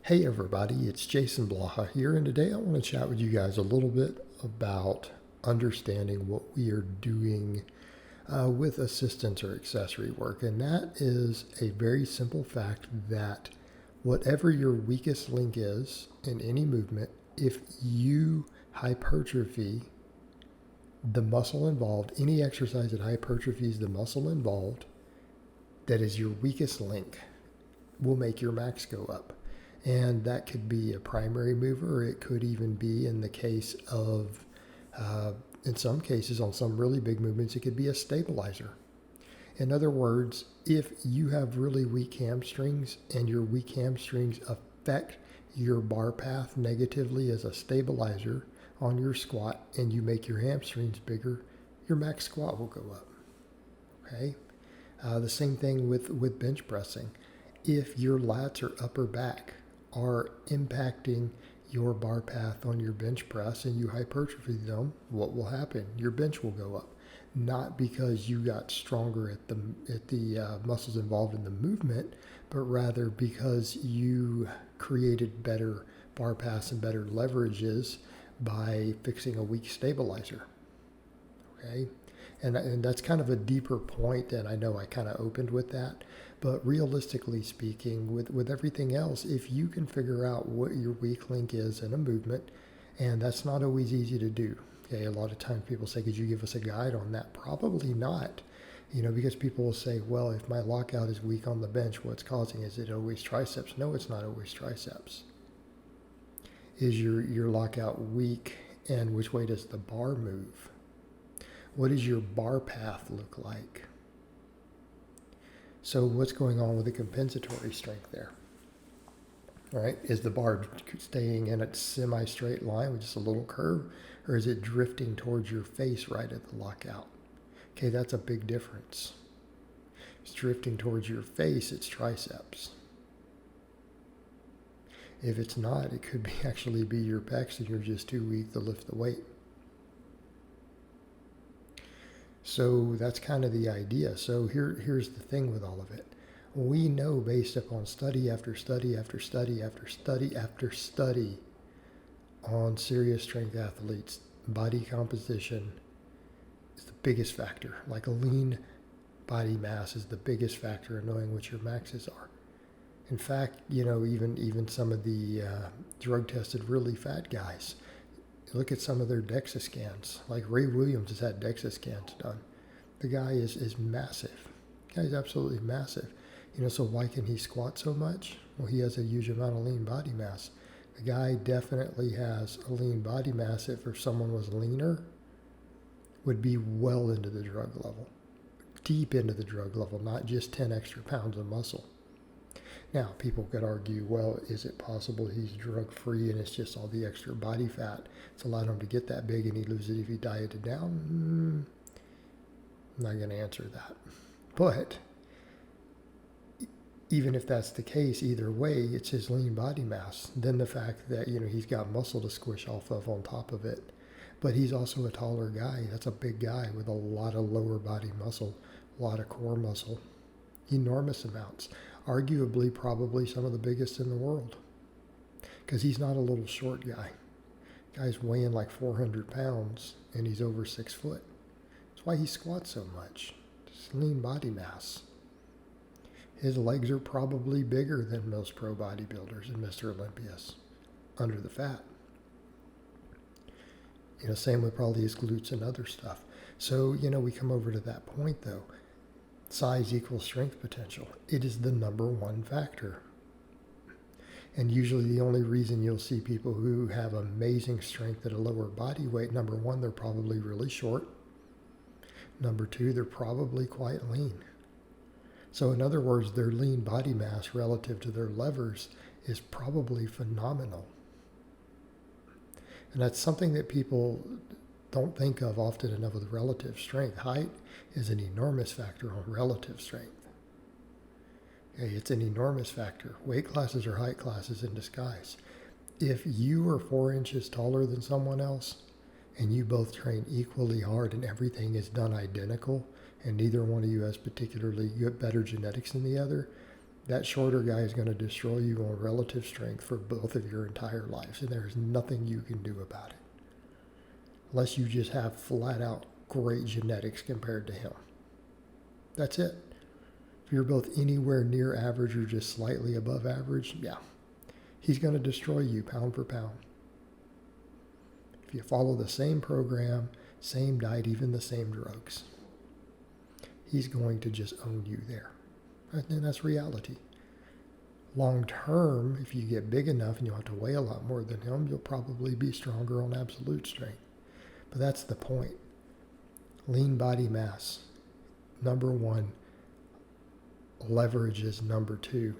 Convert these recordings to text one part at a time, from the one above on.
Hey everybody, it's Jason Blaha here, and today I want to chat with you guys a little bit about understanding what we are doing with assistance or accessory work. And that is a very simple fact that whatever your weakest link is in any movement, if you hypertrophy the muscle involved, any exercise that hypertrophies the muscle involved, that is your weakest link, will make your max go up. And that could be a primary mover, or it could even be in the case of, in some cases, on some really big movements, it could be a stabilizer. In other words, if you have really weak hamstrings and your weak hamstrings affect your bar path negatively as a stabilizer on your squat and you make your hamstrings bigger, your max squat will go up. Okay? The same thing with bench pressing. If your lats or upper back are impacting your bar path on your bench press and you hypertrophy them, what will happen? Your bench will go up. Not because you got stronger at the muscles involved in the movement, but rather because you created better bar paths and better leverages by fixing a weak stabilizer. Okay? And that's kind of a deeper point, and I know I kind of opened with that. But realistically speaking, with everything else, if you can figure out what your weak link is in a movement, and that's not always easy to do. Okay, a lot of times people say, could you give us a guide on that? Probably not. Because people will say, well, if my lockout is weak on the bench, what's causing? Is it always triceps? No, it's not always triceps. Is your lockout weak, and which way does the bar move? What does your bar path look like? So what's going on with the compensatory strength there? All right, is the bar staying in a semi-straight line with just a little curve, or is it drifting towards your face right at the lockout? Okay, that's a big difference. If it's drifting towards your face, it's triceps. If it's not, it could actually be your pecs and you're just too weak to lift the weight. So that's kind of the idea. So here's the thing with all of it. We know based upon study after study after study after study after study on serious strength athletes, body composition is the biggest factor. Like a lean body mass is the biggest factor in knowing what your maxes are. In fact, even some of the drug-tested really fat guys, look at some of their DEXA scans. Like Ray Williams has had DEXA scans done. The guy is massive. The guy's absolutely massive. So why can he squat so much? Well, he has a huge amount of lean body mass. The guy definitely has a lean body mass. If someone was leaner, would be well into the drug level. Deep into the drug level, not just 10 extra pounds of muscle. Now, people could argue, well, is it possible he's drug-free and it's just all the extra body fat? It's allowed him to get that big and he loses it if he dieted down? I'm not going to answer that. But even if that's the case, either way, it's his lean body mass. Then the fact that, he's got muscle to squish off of on top of it. But he's also a taller guy. That's a big guy with a lot of lower body muscle, a lot of core muscle, enormous amounts. Arguably, probably some of the biggest in the world. Because he's not a little short guy. Guy's weighing like 400 pounds and he's over 6 foot. That's why he squats so much. Just lean body mass. His legs are probably bigger than most pro bodybuilders and Mr. Olympias under the fat. Same with probably his glutes and other stuff. So, we come over to that point though. Size equals strength potential. It is the number one factor. And usually the only reason you'll see people who have amazing strength at a lower body weight, number one, they're probably really short. Number two, they're probably quite lean. So in other words, their lean body mass relative to their levers is probably phenomenal. And that's something that people don't think of often enough with relative strength. Height is an enormous factor on relative strength. Okay, it's an enormous factor. Weight classes are height classes in disguise. If you are 4 inches taller than someone else and you both train equally hard and everything is done identical and neither one of you has particularly better genetics than the other, That shorter guy is going to destroy you on relative strength for both of your entire lives, and there's nothing you can do about it. Unless you just have flat out great genetics compared to him. That's it. If you're both anywhere near average or just slightly above average, yeah, he's going to destroy you pound for pound. If you follow the same program, same diet, even the same drugs, he's going to just own you there. And that's reality. Long term, if you get big enough and you'll have to weigh a lot more than him, you'll probably be stronger on absolute strength. But that's the point. Lean body mass, number one. Leverage is number two.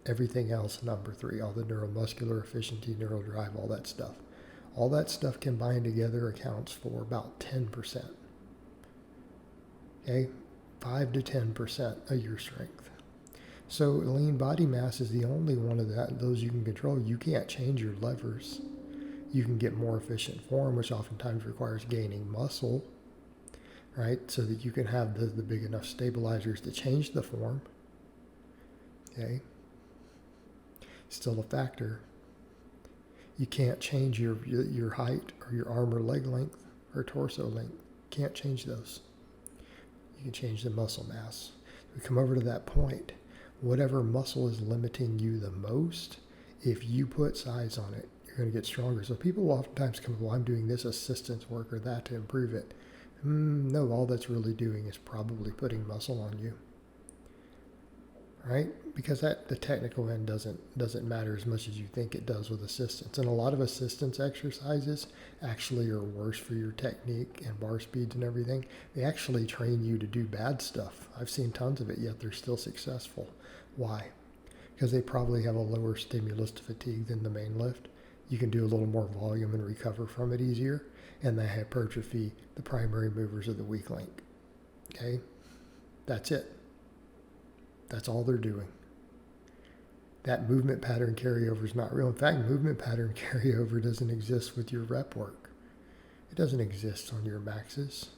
Everything else, number three. All the neuromuscular efficiency, neural drive, all that stuff. All that stuff combined together accounts for about 10%. Okay? 5 to 10% of your strength. So lean body mass is the only one of those you can control. You can't change your levers. You can get more efficient form, which oftentimes requires gaining muscle, right? So that you can have the big enough stabilizers to change the form. Okay? Still a factor. You can't change your height or your arm or leg length or torso length. Can't change those. You can change the muscle mass. We come over to that point. Whatever muscle is limiting you the most, if you put size on it, you're going to get stronger. So people will oftentimes come, well, I'm doing this assistance work or that to improve it. No, all that's really doing is probably putting muscle on you. Right? Because the technical end doesn't matter as much as you think it does with assistance. And a lot of assistance exercises actually are worse for your technique and bar speeds and everything. They actually train you to do bad stuff. I've seen tons of it, yet they're still successful. Why? Because they probably have a lower stimulus to fatigue than the main lift. You can do a little more volume and recover from it easier. And they hypertrophy the primary movers of the weak link. Okay? That's it. That's all they're doing. That movement pattern carryover is not real. In fact, movement pattern carryover doesn't exist with your rep work. It doesn't exist on your maxes.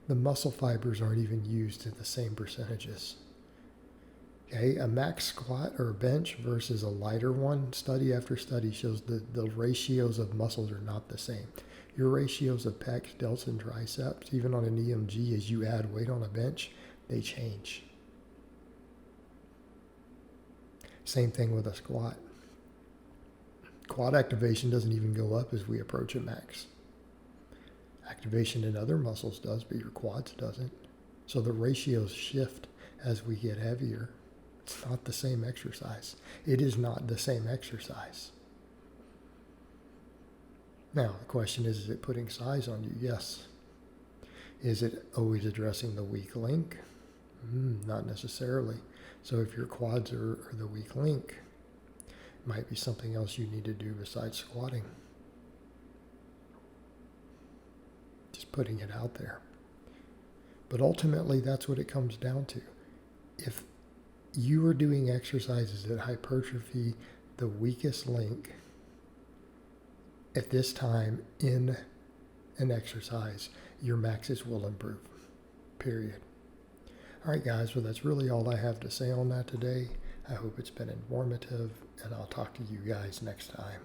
The muscle fibers aren't even used at the same percentages. Okay, a max squat or bench versus a lighter one, study after study shows that the ratios of muscles are not the same. Your ratios of pecs, delts, and triceps, even on an EMG, as you add weight on a bench, they change. Same thing with a squat. Quad activation doesn't even go up as we approach a max. Activation in other muscles does, but your quads doesn't. So the ratios shift as we get heavier. It's not the same exercise. It is not the same exercise. Now, the question is it putting size on you? Yes. Is it always addressing the weak link? Not necessarily. So if your quads are the weak link, it might be something else you need to do besides squatting. Just putting it out there. But ultimately, that's what it comes down to. If you are doing exercises that hypertrophy the weakest link at this time in an exercise, your maxes will improve. Period. All right, guys, well, that's really all I have to say on that today. I hope it's been informative, and I'll talk to you guys next time.